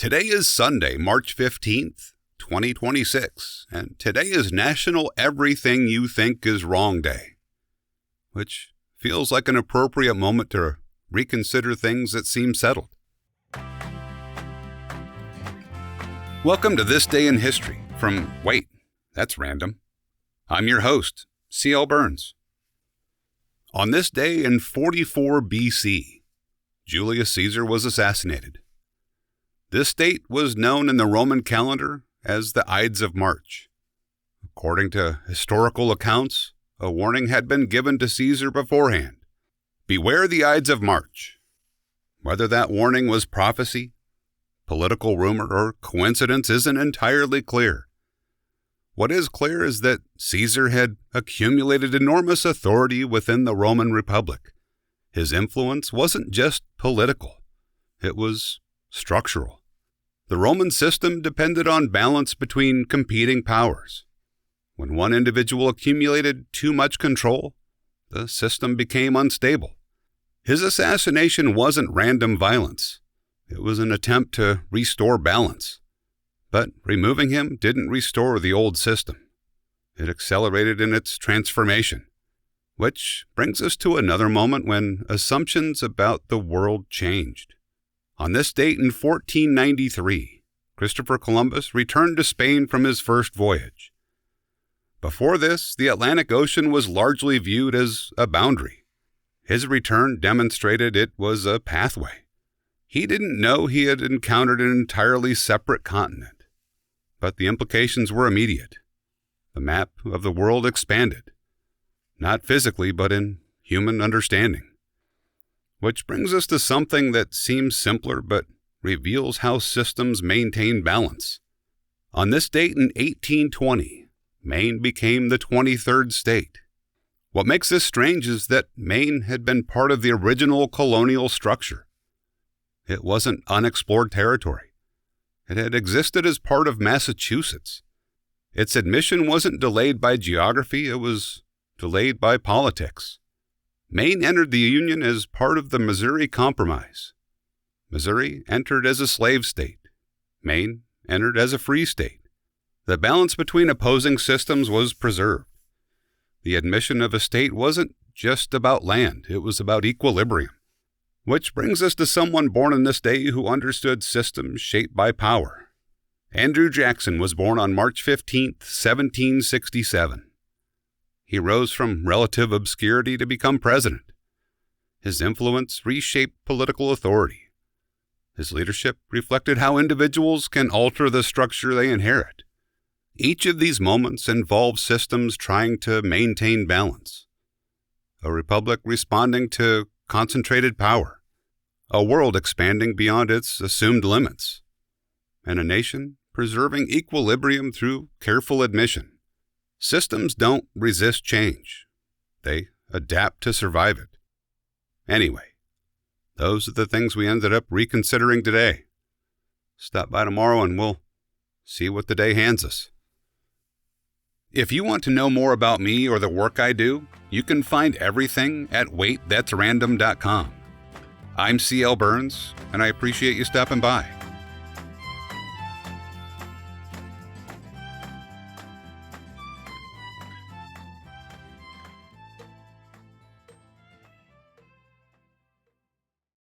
Today is Sunday, March 15th, 2026, and today is National Everything You Think Is Wrong Day, which feels like an appropriate moment to reconsider things that seem settled. Welcome to This Day in History from, wait, that's random. I'm your host, C.L. Burns. On this day in 44 BC, Julius Caesar was assassinated. This date was known in the Roman calendar as the Ides of March. According to historical accounts, a warning had been given to Caesar beforehand. Beware the Ides of March. Whether that warning was prophecy, political rumor, or coincidence isn't entirely clear. What is clear is that Caesar had accumulated enormous authority within the Roman Republic. His influence wasn't just political, it was structural. The Roman system depended on balance between competing powers. When one individual accumulated too much control, the system became unstable. His assassination wasn't random violence. It was an attempt to restore balance. But removing him didn't restore the old system. It accelerated in its transformation. Which brings us to another moment when assumptions about the world changed. On this date in 1493, Christopher Columbus returned to Spain from his first voyage. Before this, the Atlantic Ocean was largely viewed as a boundary. His return demonstrated it was a pathway. He didn't know he had encountered an entirely separate continent, but the implications were immediate. The map of the world expanded, not physically, but in human understanding. Which brings us to something that seems simpler but reveals how systems maintain balance. On this date in 1820, Maine became the 23rd state. What makes this strange is that Maine had been part of the original colonial structure. It wasn't unexplored territory. It had existed as part of Massachusetts. Its admission wasn't delayed by geography, it was delayed by politics. Maine entered the Union as part of the Missouri Compromise. Missouri entered as a slave state. Maine entered as a free state. The balance between opposing systems was preserved. The admission of a state wasn't just about land, it was about equilibrium. Which brings us to someone born on this day who understood systems shaped by power. Andrew Jackson was born on March 15, 1767. He rose from relative obscurity to become president. His influence reshaped political authority. His leadership reflected how individuals can alter the structure they inherit. Each of these moments involves systems trying to maintain balance. A republic responding to concentrated power. A world expanding beyond its assumed limits. And a nation preserving equilibrium through careful admission. Systems don't resist change. They adapt to survive it. Anyway, those are the things we ended up reconsidering today. Stop by tomorrow and we'll see what the day hands us. If you want to know more about me or the work I do, you can find everything at waitthat'srandom.com. I'm C.L. Burns, and I appreciate you stopping by.